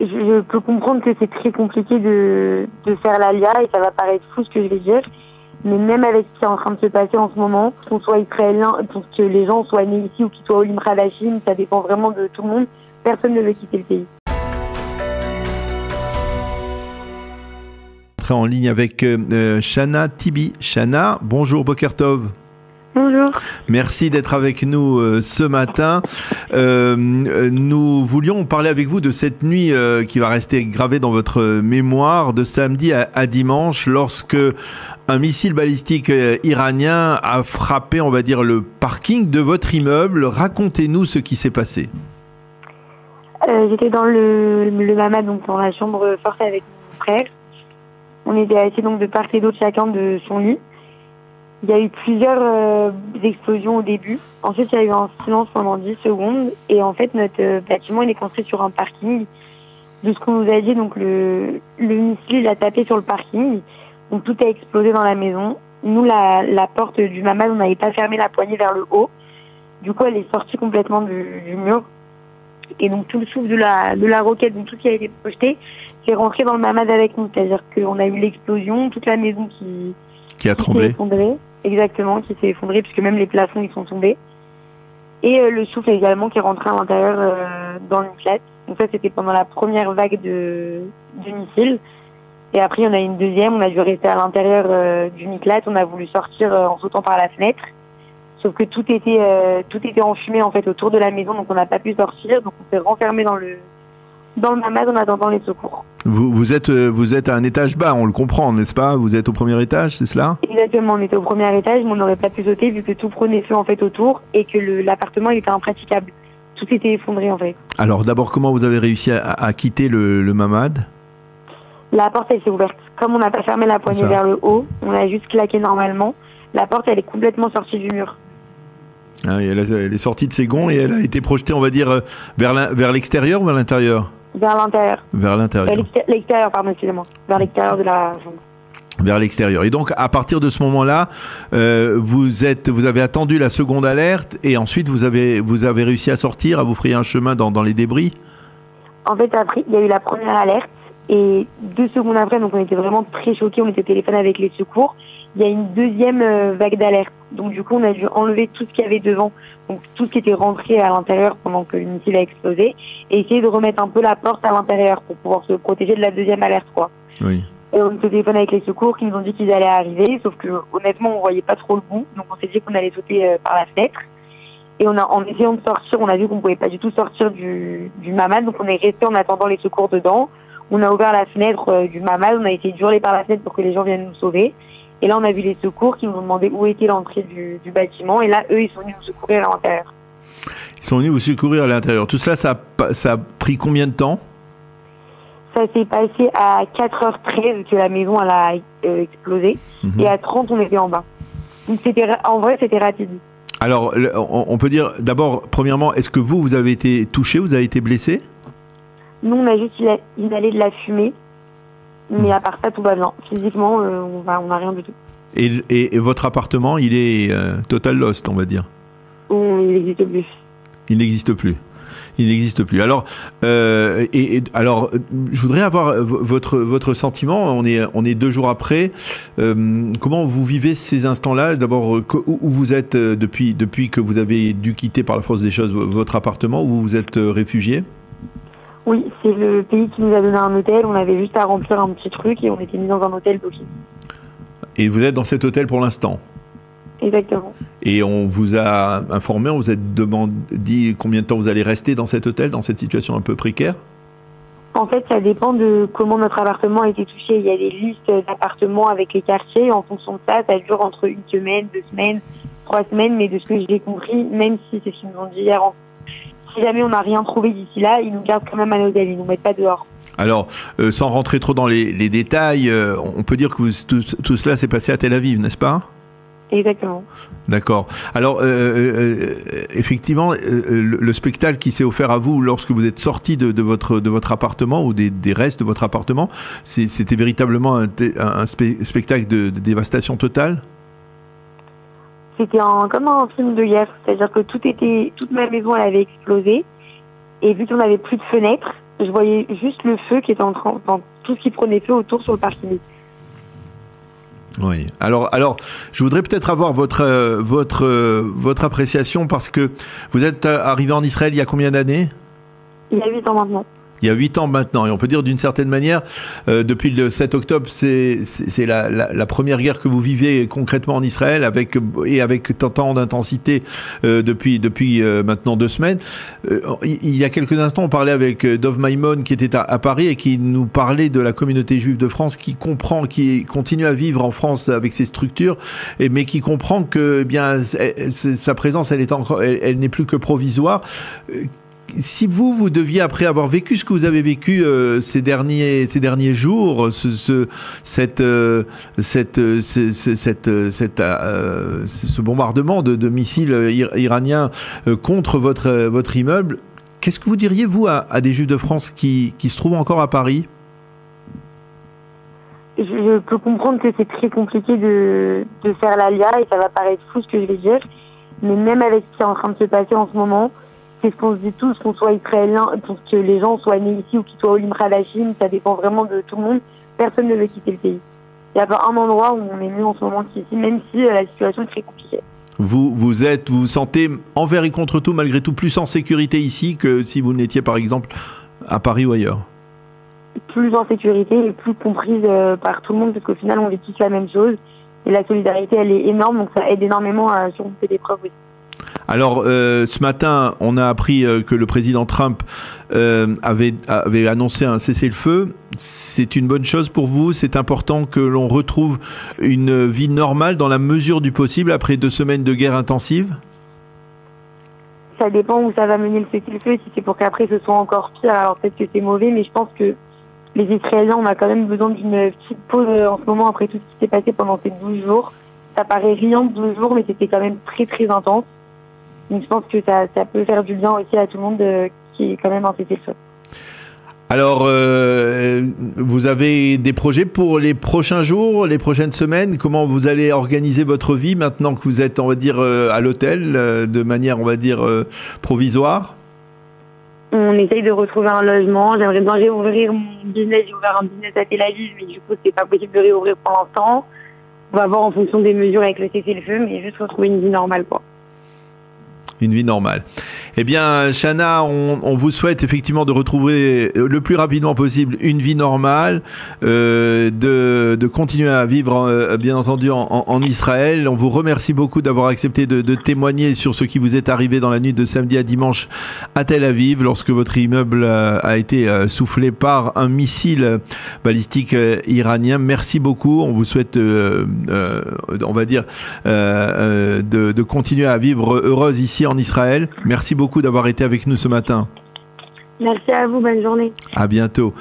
je peux comprendre que c'est très compliqué de faire l'alia et ça va paraître fou ce que je vais dire. Mais même avec ce qui est en train de se passer en ce moment, qu'on soit israélien, pour que les gens soient nés ici ou qu'ils soient Olim Khadashim, ça dépend vraiment de tout le monde. Personne ne veut quitter le pays. En ligne avec Shana Tibi. Shana, bonjour, Boker Tov. Bonjour. Merci d'être avec nous ce matin. Nous voulions parler avec vous de cette nuit qui va rester gravée dans votre mémoire, de samedi à dimanche, lorsque un missile balistique iranien a frappé, on va dire, le parking de votre immeuble. Racontez-nous ce qui s'est passé. J'étais dans le mamad, donc dans la chambre forte avec mon frère. On était assis donc de part et d'autre chacun de son lit. Il y a eu plusieurs explosions au début. Ensuite, il y a eu un silence pendant 10 secondes. Et en fait, notre bâtiment, il est construit sur un parking. De ce qu'on nous a dit, donc le missile a tapé sur le parking. Donc tout a explosé dans la maison. Nous, la porte du mamad, on n'avait pas fermé la poignée vers le haut. Du coup, elle est sortie complètement du mur. Et donc tout le souffle de la roquette, donc tout ce qui a été projeté, c'est rentré dans le mamad avec nous. C'est-à-dire qu'on a eu l'explosion, toute la maison qui a tremblé. S'est effondrée. Exactement, qui s'est effondrée, puisque même les plafonds, ils sont tombés. Et le souffle également qui est rentré à l'intérieur dans le miklat. Donc ça, c'était pendant la première vague du missile. Et après, il y en a une deuxième. On a dû rester à l'intérieur du miklat. On a voulu sortir en sautant par la fenêtre. Sauf que tout était enfumé en fait autour de la maison, donc on n'a pas pu sortir. Donc on s'est renfermé dans le mamad en attendant les secours. Vous êtes à un étage bas, on le comprend, n'est-ce pas? Vous êtes au premier étage, c'est cela? Exactement, on était au premier étage, mais on n'aurait pas pu sauter vu que tout prenait feu en fait autour et que l'appartement il était impraticable. Tout était effondré en fait. Alors d'abord, comment vous avez réussi à quitter le mamad? La porte elle s'est ouverte. Comme on n'a pas fermé la poignée vers le haut, on a juste claqué normalement. La porte elle est complètement sortie du mur. Ah, elle est sortie de ses gonds et elle a été projetée, on va dire, vers l'extérieur ou vers l'intérieur? Vers l'intérieur. Vers l'intérieur. L'extérieur, pardon, excusez-moi. Vers l'extérieur de la chambre. Vers l'extérieur. Et donc, à partir de ce moment-là, vous avez attendu la seconde alerte et ensuite vous avez réussi à sortir, à vous frayer un chemin dans les débris? En fait, après, il y a eu la première alerte et 2 secondes après, donc on était vraiment très choqués, on était au téléphone avec les secours. Il y a une deuxième vague d'alerte. Donc du coup, on a dû enlever tout ce qu'il y avait devant, donc tout ce qui était rentré à l'intérieur pendant que le missile a explosé, et essayer de remettre un peu la porte à l'intérieur pour pouvoir se protéger de la deuxième alerte, quoi. Oui. Et on se téléphone avec les secours qui nous ont dit qu'ils allaient arriver, sauf que honnêtement, on voyait pas trop le bout, donc on s'est dit qu'on allait sauter par la fenêtre. Et en essayant de sortir, on a vu qu'on pouvait pas du tout sortir du mamad, donc on est resté en attendant les secours dedans. On a ouvert la fenêtre du mamad, on a essayé de hurler par la fenêtre pour que les gens viennent nous sauver. Et là, on a vu les secours qui nous ont demandé où était l'entrée du bâtiment. Et là, eux, ils sont venus nous secourir à l'intérieur. Ils sont venus vous secourir à l'intérieur. Tout cela, ça a pris combien de temps? Ça s'est passé à 4h13 que la maison elle a explosé. Et à 30, on était en bas. Donc, en vrai, c'était rapide. Alors, on peut dire, d'abord, premièrement, est-ce que vous avez été touché, vous avez été blessé? Nous, on a juste inhalé de la fumée. Mais à part ça, tout va bien. Physiquement, on n'a rien du tout. Et votre appartement, il est total lost, on va dire? Il n'existe plus. Il n'existe plus. Il n'existe plus. Alors, alors, je voudrais avoir votre sentiment. On est 2 jours après. Comment vous vivez ces instants-là? D'abord, où vous êtes depuis que vous avez dû quitter par la force des choses votre appartement, où vous vous êtes réfugié? Oui, c'est le pays qui nous a donné un hôtel. On avait juste à remplir un petit truc et on était mis dans un hôtel d'office. Et vous êtes dans cet hôtel pour l'instant? Exactement. Et on vous a informé, on vous a dit combien de temps vous allez rester dans cet hôtel, dans cette situation un peu précaire? En fait, ça dépend de comment notre appartement a été touché. Il y a des listes d'appartements avec les quartiers. En fonction de ça, ça dure entre 1 semaine, 2 semaines, 3 semaines. Mais de ce que j'ai compris, même si c'est ce qu'ils nous ont dit hier, si jamais on n'a rien trouvé d'ici là, ils nous gardent quand même à l'hôtel, ils nous mettent pas dehors. Alors, sans rentrer trop dans les détails, on peut dire que tout cela s'est passé à Tel Aviv, n'est-ce pas? Exactement. D'accord. Alors, effectivement, le spectacle qui s'est offert à vous lorsque vous êtes sorti de votre appartement ou des restes de votre appartement, c'était véritablement un spectacle de dévastation totale? C'était comme un film de guerre, c'est-à-dire que toute ma maison elle avait explosé et vu qu'on n'avait plus de fenêtres, je voyais juste le feu qui était en train, enfin, tout ce qui prenait feu autour sur le parking. Oui. Alors, je voudrais peut-être avoir votre appréciation parce que vous êtes arrivé en Israël il y a combien d'années? Il y a 8 ans maintenant. Il y a 8 ans maintenant, et on peut dire d'une certaine manière, depuis le 7 octobre, c'est la première guerre que vous vivez concrètement en Israël, avec tant d'intensité depuis maintenant 2 semaines. Il y a quelques instants, on parlait avec Dov Maimon qui était à Paris et qui nous parlait de la communauté juive de France, qui continue à vivre en France avec ses structures, mais qui comprend que bien sa présence, elle n'est plus que provisoire. Si vous deviez, après avoir vécu ce que vous avez vécu ces derniers jours, ce bombardement de missiles iraniens contre votre immeuble, qu'est-ce que vous diriez, vous, à des Juifs de France qui se trouvent encore à Paris? Je peux comprendre que c'est très compliqué de faire l'alia et ça va paraître fou ce que je vais dire, mais même avec ce qui est en train de se passer en ce moment, c'est ce qu'on se dit tous, qu'on soit israélien, pour que les gens soient nés ici ou qu'ils soient Olim Khadashim, ça dépend vraiment de tout le monde. Personne ne veut quitter le pays. Il n'y a pas un endroit où on est mieux en ce moment qu'ici, même si la situation est très compliquée. Vous vous sentez envers et contre tout, malgré tout, plus en sécurité ici que si vous n'étiez par exemple à Paris ou ailleurs? Plus en sécurité et plus comprise par tout le monde, parce qu'au final on vit tous la même chose. Et la solidarité, elle est énorme, donc ça aide énormément à surmonter des preuves aussi. Alors, ce matin, on a appris que le président Trump avait annoncé un cessez-le-feu. C'est une bonne chose pour vous? C'est important que l'on retrouve une vie normale dans la mesure du possible après 2 semaines de guerre intensive? Ça dépend où ça va mener le cessez-le-feu. Si c'est pour qu'après ce soit encore pire, alors peut-être que c'est mauvais, mais je pense que les Israéliens, on a quand même besoin d'une petite pause en ce moment après tout ce qui s'est passé pendant ces 12 jours. Ça paraît rien de 12 jours, mais c'était quand même très très intense. Donc je pense que ça peut faire du bien aussi à tout le monde qui est quand même en cessez-le-feu. Alors, vous avez des projets pour les prochains jours, les prochaines semaines? Comment vous allez organiser votre vie maintenant que vous êtes, on va dire, à l'hôtel, de manière, on va dire, provisoire? On essaye de retrouver un logement. J'aimerais bien réouvrir mon business. J'ai ouvert un business à Tel Aviv, mais du coup, c'est pas possible de réouvrir pour l'instant. On va voir en fonction des mesures avec le cessez-le-feu, mais juste retrouver une vie normale, quoi. Une vie normale. Eh bien, Chana, on vous souhaite effectivement de retrouver le plus rapidement possible une vie normale, de continuer à vivre, bien entendu, en Israël. On vous remercie beaucoup d'avoir accepté de témoigner sur ce qui vous est arrivé dans la nuit de samedi à dimanche à Tel Aviv, lorsque votre immeuble a été soufflé par un missile balistique iranien. Merci beaucoup. On vous souhaite, on va dire, de continuer à vivre heureuse ici en Israël. Merci beaucoup d'avoir été avec nous ce matin. Merci à vous, bonne journée. À bientôt.